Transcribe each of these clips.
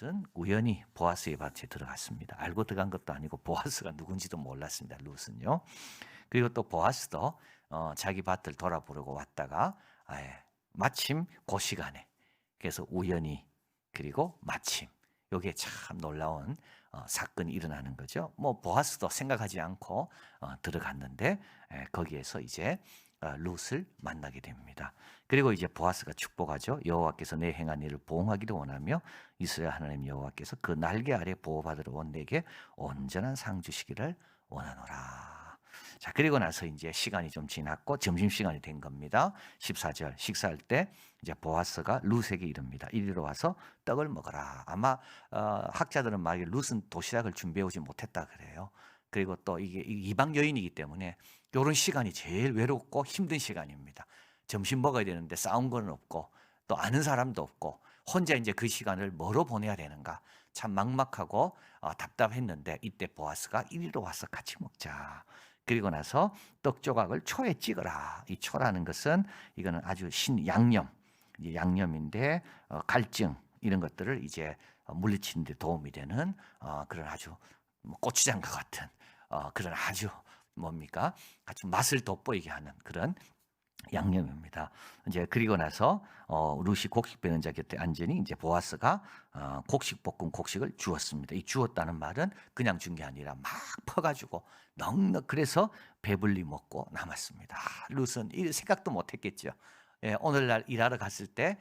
룻은 우연히 보아스의 밭에 들어갔습니다. 알고 들어간 것도 아니고 보아스가 누군지도 몰랐습니다. 룻은요. 그리고 또 보아스도 자기 밭을 돌아보려고 왔다가 마침 그 시간에 그래서 우연히 그리고 마침 이게 참 놀라운 사건이 일어나는 거죠. 뭐 보아스도 생각하지 않고 들어갔는데 거기에서 이제 룻을 만나게 됩니다. 그리고 이제 보아스가 축복하죠. 여호와께서 내 행한 일을 보응하기를 원하며 이스라엘 하나님 여호와께서 그 날개 아래 보호받으러 온 내게 온전한 상 주시기를 원하노라. 자, 그리고 나서 이제 시간이 좀 지났고 점심시간이 된 겁니다. 14절 식사할 때 이제 보아스가 룻에게 이릅니다. 이리로 와서 떡을 먹어라. 아마 학자들은 말하기를 룻은 도시락을 준비해 오지 못했다 그래요. 그리고 또 이게 이방 여인이기 때문에 이런 시간이 제일 외롭고 힘든 시간입니다. 점심 먹어야 되는데 싸운 건 없고 또 아는 사람도 없고 혼자 이제 그 시간을 뭐로 보내야 되는가 참 막막하고 답답했는데 이때 보아스가 이리로 와서 같이 먹자. 그리고 나서 떡 조각을 초에 찍어라. 이 초라는 것은 이거는 아주 양념, 양념인데 갈증 이런 것들을 이제 물리치는 데 도움이 되는 그런 아주 고추장과 같은 그런 아주 뭡니까? 아주 맛을 돋보이게 하는 그런 양념입니다. 이제 그리고 나서 룻이 곡식 베는 자 곁에 앉으니 이제 보아스가 곡식 볶은 곡식을 주었습니다. 이 주었다는 말은 그냥 준 게 아니라 막 퍼가지고 넉넉 그래서 배불리 먹고 남았습니다. 룻은 이 생각도 못했겠죠. 예, 오늘날 일하러 갔을 때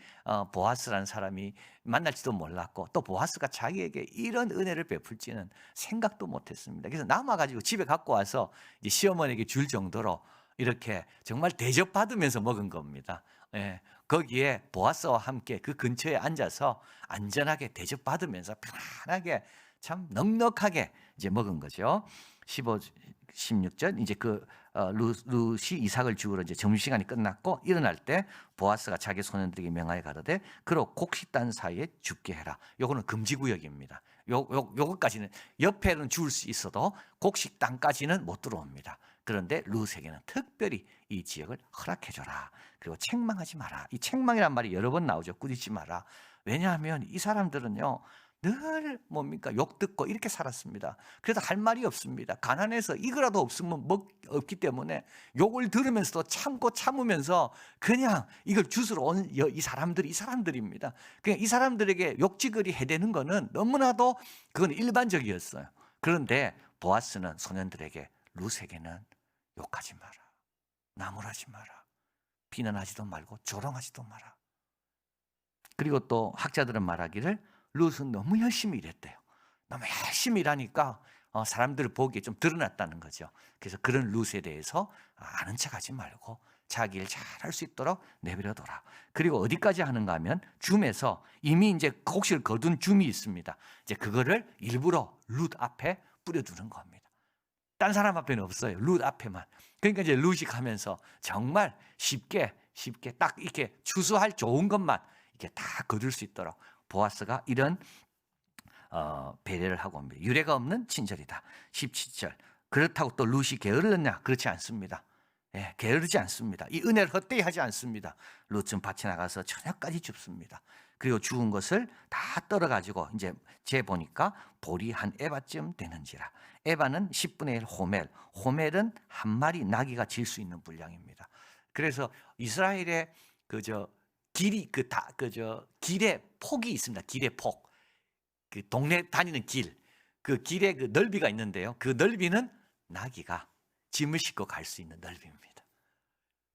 보아스라는 사람이 만날지도 몰랐고 또 보아스가 자기에게 이런 은혜를 베풀지는 생각도 못했습니다. 그래서 남아가지고 집에 갖고 와서 이제 시어머니에게 줄 정도로 이렇게 정말 대접받으면서 먹은 겁니다. 예, 거기에 보아스와 함께 그 근처에 앉아서 안전하게 대접받으면서 편안하게 참 넉넉하게 이제 먹은 거죠. 15, 16절 이제 룻이 이삭을 죽으러 이제 점심시간이 끝났고 일어날 때 보아스가 자기 소년들에게 명하여 가로되 그로 곡식단 사이에 죽게 해라. 요거는 금지구역입니다. 요것까지는 옆에는 죽을 수 있어도 곡식단까지는 못 들어옵니다. 그런데 룻에게는 특별히 이 지역을 허락해줘라. 그리고 책망하지 마라. 이 책망이란 말이 여러 번 나오죠. 꾸짖지 마라. 왜냐하면 이 사람들은요 늘 뭡니까 욕 듣고 이렇게 살았습니다. 그래서 할 말이 없습니다. 가난해서 이거라도 없으면 없기 때문에 욕을 들으면서도 참고 참으면서 그냥 이걸 주스러 온 이 사람들입니다. 그냥 이 사람들에게 욕지거리 해대는 거는 너무나도 그건 일반적이었어요. 그런데 보아스는 소년들에게 룻에게는 욕하지 마라. 나무라지 마라. 비난하지도 말고 조롱하지도 마라. 그리고 또 학자들은 말하기를 룻은 너무 열심히 일했대요. 너무 열심히 일하니까 사람들 보기에 좀 드러났다는 거죠. 그래서 그런 룻에 대해서 아는 척하지 말고 자기 일 잘할 수 있도록 내버려둬라. 그리고 어디까지 하는가 하면 줌에서 이미 이제 곡식을 거둔 줌이 있습니다. 이제 그거를 일부러 룻 앞에 뿌려두는 겁니다. 딴 사람 앞에는 없어요. 룻 앞에만. 그러니까 이제 룻이 가면서 정말 쉽게 딱 이렇게 추수할 좋은 것만 이렇게 다 거둘 수 있도록 보아스가 이런 배려를 하고 옵니다. 유례가 없는 친절이다. 17절. 그렇다고 또 룻이 게으르냐? 그렇지 않습니다. 예, 게으르지 않습니다. 이 은혜를 헛되이 하지 않습니다. 룻은 밭에 나가서 저녁까지 줍습니다. 그리고 죽은 것을 다 떨어가지고 이제 재 보니까 보리 한 에바쯤 되는지라. 에바는 10분의 1 호멜. 호멜은 한 마리 나귀가 질 수 있는 분량입니다. 그래서 이스라엘의 길의 폭이 있습니다. 길의 폭. 그 동네 다니는 길. 그 길의 그 넓이가 있는데요. 그 넓이는 나귀가 짐을 싣고 갈 수 있는 넓이입니다.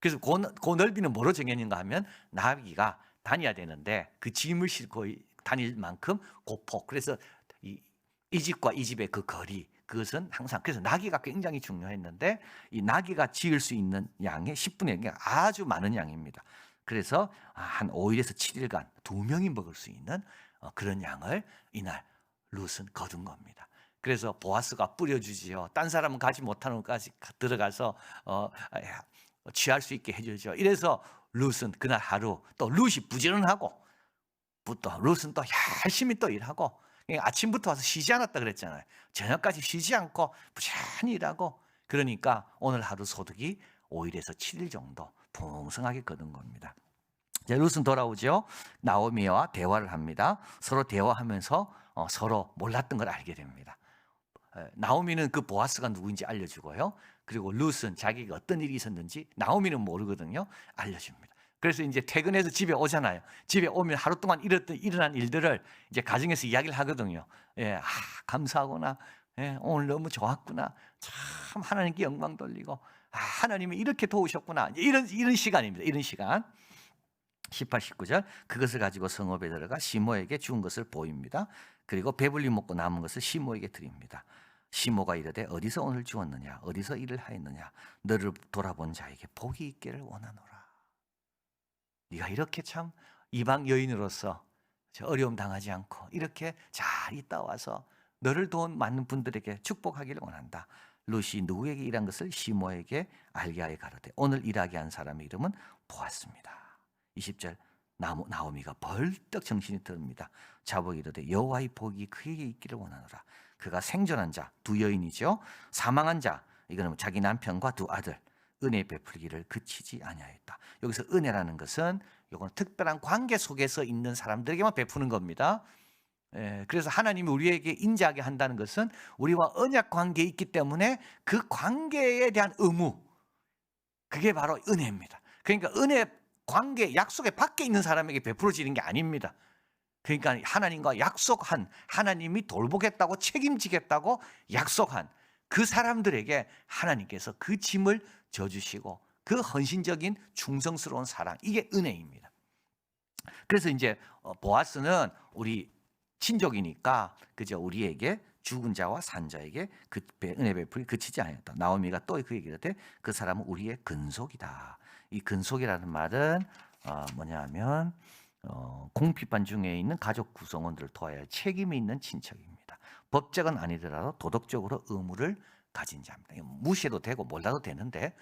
그래서 그 넓이는 뭐로 정해진가 하면 나귀가 다녀야 되는데 그 짐을 싣고 다닐 만큼 그 폭. 그래서 이 집과 이 집의 그 거리 그것은 항상 그래서 나귀가 굉장히 중요했는데 이 나귀가 지을 수 있는 양의 10분의 1이 아주 많은 양입니다. 그래서 한 5일에서 7일간 2명이 먹을 수 있는 그런 양을 이날 룻은 거둔 겁니다. 그래서 보아스가 뿌려주지요. 딴 사람은 가지 못하는 것까지 들어가서 취할 수 있게 해주죠. 이래서 룻은 그날 하루 또 룻이 부지런하고 또 룻은 또 열심히 또 일하고 아침부터 와서 쉬지 않았다 그랬잖아요. 저녁까지 쉬지 않고 부지런히 일하고 그러니까 오늘 하루 소득이 5일에서 7일 정도 풍성하게 거둔 겁니다. 이제 룻은 돌아오죠. 나오미와 대화를 합니다. 서로 대화하면서 서로 몰랐던 걸 알게 됩니다. 나오미는 그 보아스가 누구인지 알려주고요. 그리고 룻은 자기가 어떤 일이 있었는지 나오미는 모르거든요. 알려줍니다. 그래서 이제 퇴근해서 집에 오잖아요. 집에 오면 하루 동안 일어난 일들을 이제 가정에서 이야기를 하거든요. 예, 감사하구나. 예, 오늘 너무 좋았구나. 참 하나님께 영광 돌리고 하나님이 이렇게 도우셨구나. 이런 시간입니다. 이런 시간. 18, 19절 그것을 가지고 성읍에 들어가 시모에게 준 것을 보입니다. 그리고 배불리 먹고 남은 것을 시모에게 드립니다. 시모가 이르되 어디서 오늘 주었느냐 어디서 일을 하였느냐 너를 돌아본 자에게 복이 있기를 원하노라. 네가 이렇게 참 이방 여인으로서 어려움 당하지 않고 이렇게 잘 있다 와서 너를 도운 많은 분들에게 축복하기를 원한다. 룻이 누구에게 일한 것을 시모에게 알게 하여 가로되 오늘 일하게 한 사람의 이름은 보았습니다. 20절 나오미가 벌떡 정신이 듭니다. 자복이 이르되 여호와의 복이 그에게 있기를 원하노라. 그가 생존한 자 두 여인이죠. 사망한 자 이거는 자기 남편과 두 아들 은혜 베풀기를 그치지 아니하였다. 여기서 은혜라는 것은 이건 특별한 관계 속에서 있는 사람들에게만 베푸는 겁니다. 그래서 하나님이 우리에게 인자하게 한다는 것은 우리와 언약 관계에 있기 때문에 그 관계에 대한 의무 그게 바로 은혜입니다. 그러니까 은혜 관계 약속의 밖에 있는 사람에게 베풀어지는 게 아닙니다. 그러니까 하나님과 약속한 하나님이 돌보겠다고 책임지겠다고 약속한 그 사람들에게 하나님께서 그 짐을 져주시고 그 헌신적인 충성스러운 사랑 이게 은혜입니다. 그래서 이제 보아스는 우리 친족이니까 그저 우리에게 죽은 자와 산 자에게 그 은혜 베풀이 그치지 않았다. 나오미가 또 그 얘기를 할 때 그 사람은 우리의 근속이다. 이 근속이라는 말은 뭐냐면 공핍반 중에 있는 가족 구성원들을 도와야 할 책임이 있는 친척입니다. 법적은 아니더라도 도덕적으로 의무를 가진 자입니다. 무시해도 되고 몰라도 되는데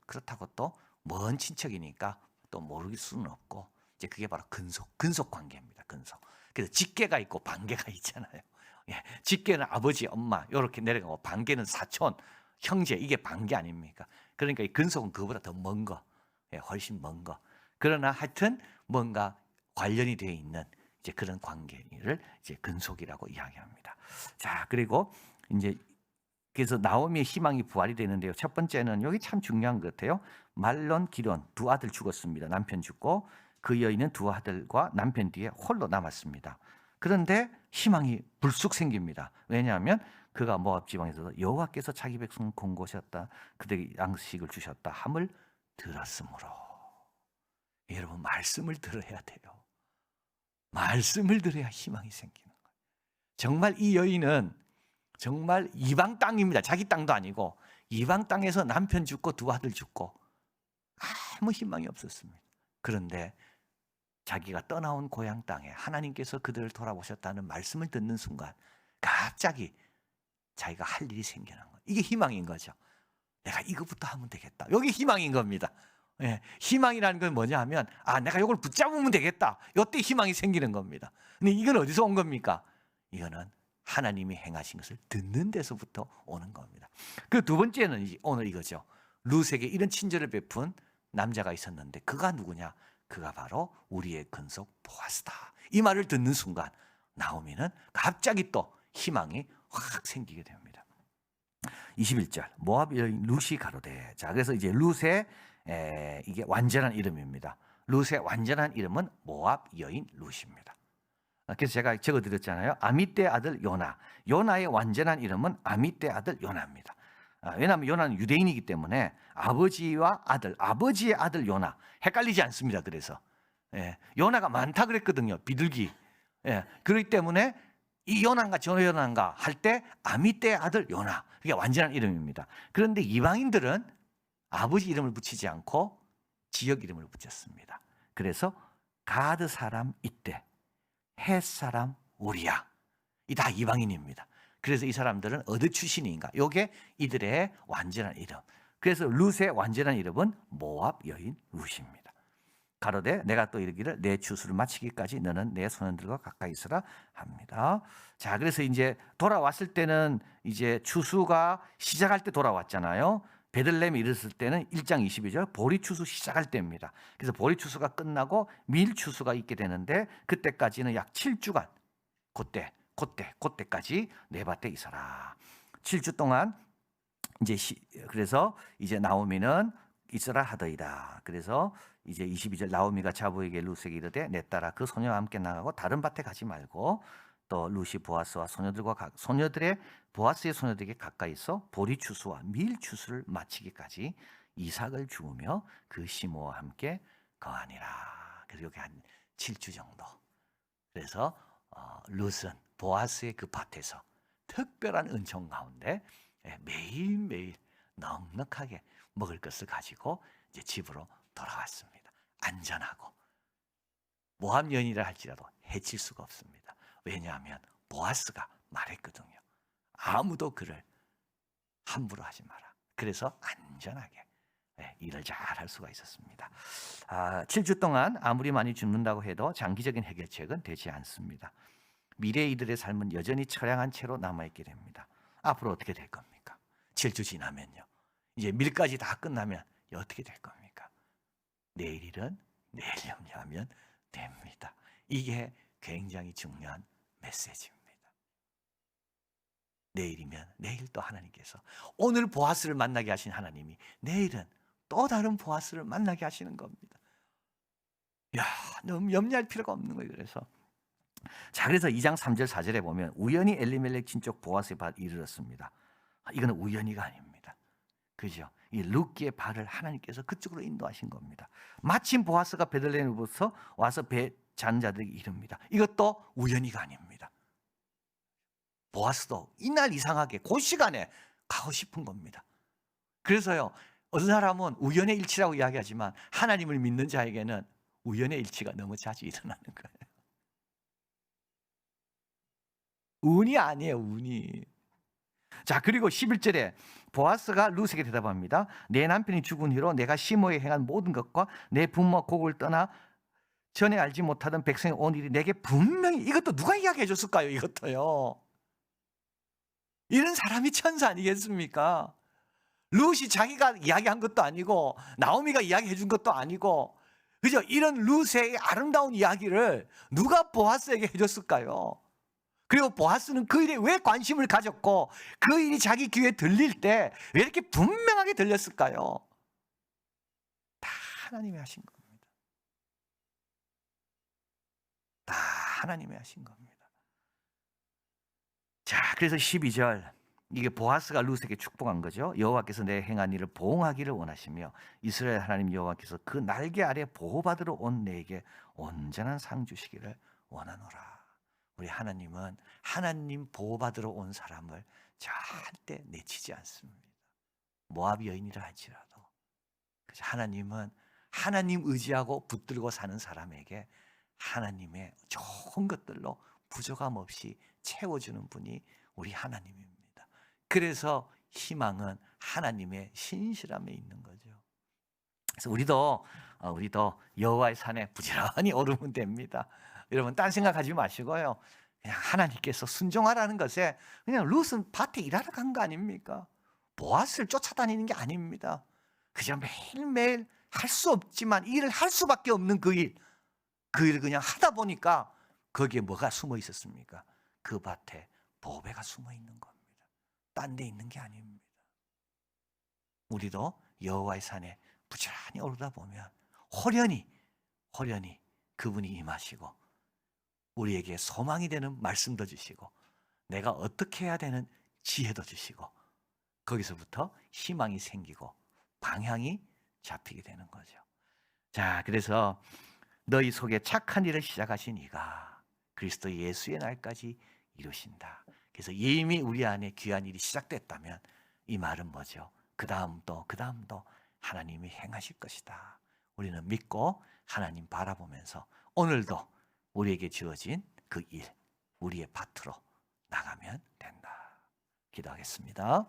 그렇다고 또 먼 친척이니까 또 모를 수는 없고 이제 그게 바로 근속 관계입니다. 근속. 그래서 직계가 있고 반계가 있잖아요. 예, 직계는 아버지, 엄마 이렇게 내려가고 반계는 사촌, 형제 이게 반계 아닙니까? 그러니까 이 근속은 그보다 더 먼 거, 예, 훨씬 먼 거. 그러나 하여튼 뭔가 관련이 되어 있는 이제 그런 관계를 이제 근속이라고 이야기합니다. 자, 그리고 이제 그래서 나오미의 희망이 부활이 되는데요. 첫 번째는 여기 참 중요한 것 같아요. 말론, 기론 두 아들 죽었습니다. 남편 죽고 그 여인은 두 아들과 남편 뒤에 홀로 남았습니다. 그런데 희망이 불쑥 생깁니다. 왜냐하면 그가 모압 지방에서 여호와께서 자기 백성을 공고하셨다. 그들에게 양식을 주셨다 함을 들었으므로. 여러분 말씀을 들어야 돼요. 말씀을 들어야 희망이 생기는 거예요. 정말 이 여인은 정말 이방 땅입니다. 자기 땅도 아니고 이방 땅에서 남편 죽고 두 아들 죽고 아무 희망이 없었습니다. 그런데 자기가 떠나온 고향 땅에 하나님께서 그들을 돌아보셨다는 말씀을 듣는 순간 갑자기 자기가 할 일이 생기는 거예요. 이게 희망인 거죠. 내가 이것부터 하면 되겠다. 여기 희망인 겁니다. 예, 희망이라는 건 뭐냐 하면 내가 이걸 붙잡으면 되겠다. 이때 희망이 생기는 겁니다. 근데 이건 어디서 온 겁니까? 이거는 하나님이 행하신 것을 듣는 데서부터 오는 겁니다. 그 두 번째는 오늘 이거죠. 룻에게 이런 친절을 베푼 남자가 있었는데 그가 누구냐? 그가 바로 우리의 근속 보아스다. 이 말을 듣는 순간 나오미는 갑자기 또 희망이 확 생기게 됩니다. 21절 모압 여인 룻이 가로되. 자, 그래서 이제 룻의 이게 완전한 이름입니다. 룻의 완전한 이름은 모압 여인 룻입니다. 그래서 제가 적어드렸잖아요. 아미떼 아들 요나. 요나의 완전한 이름은 아미떼 아들 요나입니다. 왜냐하면 요나는 유대인이기 때문에 아버지와 아들, 아버지의 아들 요나 헷갈리지 않습니다. 그래서 요나가 많다 그랬거든요. 비둘기. 그렇기 때문에 이 요나인가 저 요나인가 할 때 아미떼의 아들 요나. 그게 완전한 이름입니다. 그런데 이방인들은 아버지 이름을 붙이지 않고 지역 이름을 붙였습니다. 그래서 가드 사람 이때, 헷 사람 우리야. 이 다 이방인입니다. 그래서 이 사람들은 어느 출신인가? 이게 이들의 완전한 이름. 그래서 룻의 완전한 이름은 모압 여인 룻입니다. 가로되 내가 또 이르기를 내 추수를 마치기까지 너는 내 소년들과 가까이 있으라 합니다. 자, 그래서 이제 돌아왔을 때는 이제 추수가 시작할 때 돌아왔잖아요. 베들레헴에 이르렀을 때는 1장 22절 보리 추수 시작할 때입니다. 그래서 보리 추수가 끝나고 밀 추수가 있게 되는데 그때까지는 약 7주간 그때까지 내 밭에 있어라. 7주 동안 이제 그래서 이제 나오미는 있어라 하더이다. 그래서 이제 22절 나오미가 자부에게 룻에게 이르되 내 딸아 그 소녀와 함께 나가고 다른 밭에 가지 말고 또 룻이 보아스와 소녀들의 보아스의 소녀들에게 가까이 있어 보리 추수와 밀 추수를 마치기까지 이삭을 주우며 그 시모와 함께 거하니라. 그리고 여기 한 7주 정도. 그래서 룻은 보아스의 그 밭에서 특별한 은총 가운데 매일매일 넉넉하게 먹을 것을 가지고 이제 집으로 돌아왔습니다. 안전하고 모함 연이라 할지라도 해칠 수가 없습니다. 왜냐하면 보아스가 말했거든요. 아무도 그를 함부로 하지 마라. 그래서 안전하게 일을 잘 할 수가 있었습니다. 7주 동안 아무리 많이 죽는다고 해도 장기적인 해결책은 되지 않습니다. 미래 이들의 삶은 여전히 처량한 채로 남아있게 됩니다. 앞으로 어떻게 될 겁니까? 7주 지나면요. 이제 밀까지 다 끝나면 어떻게 될 겁니까? 내일 일은 내일 염려하면 됩니다. 이게 굉장히 중요한 메시지입니다. 내일이면 내일 또 하나님께서 오늘 보아스를 만나게 하신 하나님이 내일은 또 다른 보아스를 만나게 하시는 겁니다. 야, 너무 염려할 필요가 없는 거예요. 그래서 2장 3절 4절에 보면 우연히 엘리멜렉 친척 보아스의 밭에 이르렀습니다. 이거는 우연히가 아닙니다. 그죠? 이 룻기의 발을 하나님께서 그쪽으로 인도하신 겁니다. 마침 보아스가 베들레헴으로부터 와서 배 잔 자들에게 이릅니다. 이것도 우연히가 아닙니다. 보아스도 이날 이상하게 그 시간에 가고 싶은 겁니다. 그래서요, 어떤 사람은 우연의 일치라고 이야기하지만 하나님을 믿는 자에게는 우연의 일치가 너무 자주 일어나는 거예요. 운이 아니에요, 운이. 자, 그리고 11절에 보아스가 룻에게 대답합니다. 내 남편이 죽은 후로 내가 시모에 행한 모든 것과 내 부모와 고국을 떠나 전에 알지 못하던 백성이 온 일이 내게 분명히, 이것도 누가 이야기해 줬을까요? 이것도요. 이런 사람이 천사 아니겠습니까? 룻이 자기가 이야기한 것도 아니고 나오미가 이야기해 준 것도 아니고, 그죠? 이런 룻의 아름다운 이야기를 누가 보아스에게 해줬을까요? 그리고 보아스는 그 일에 왜 관심을 가졌고 그 일이 자기 귀에 들릴 때 왜 이렇게 분명하게 들렸을까요? 다 하나님이 하신 겁니다. 다 하나님이 하신 겁니다. 자, 그래서 12절, 이게 보아스가 룻에게 축복한 거죠. 여호와께서 내 행한 일을 보응하기를 원하시며 이스라엘 하나님 여호와께서 그 날개 아래 보호받으러 온 내게 온전한 상 주시기를 원하노라. 우리 하나님은 하나님 보호받으러 온 사람을 절대 내치지 않습니다. 모압 여인이라 할지라도. 하나님은 하나님 의지하고 붙들고 사는 사람에게 하나님의 좋은 것들로 부족함 없이 채워주는 분이 우리 하나님입니다. 그래서 희망은 하나님의 신실함에 있는 거죠. 그래서 우리도 여호와의 산에 부지런히 오르면 됩니다. 여러분 딴 생각하지 마시고요. 그냥 하나님께서 순종하라는 것에, 그냥 룻은 밭에 일하러 간 거 아닙니까? 보아스를 쫓아다니는 게 아닙니다. 그저 매일매일 할 수 없지만 일을 할 수밖에 없는 그 일을 그냥 하다 보니까 거기에 뭐가 숨어 있었습니까? 그 밭에 보배가 숨어 있는 겁니다. 딴 데 있는 게 아닙니다. 우리도 여호와의 산에 부지런히 오르다 보면 호련히 그분이 임하시고 우리에게 소망이 되는 말씀도 주시고 내가 어떻게 해야 되는 지혜도 주시고 거기서부터 희망이 생기고 방향이 잡히게 되는 거죠. 자, 그래서 너희 속에 착한 일을 시작하신 이가 그리스도 예수의 날까지 이루신다. 그래서 이미 우리 안에 귀한 일이 시작됐다면 이 말은 뭐죠? 그 다음도 하나님이 행하실 것이다. 우리는 믿고 하나님 바라보면서 오늘도 우리에게 주어진 그 일, 우리의 밭으로 나가면 된다. 기도하겠습니다.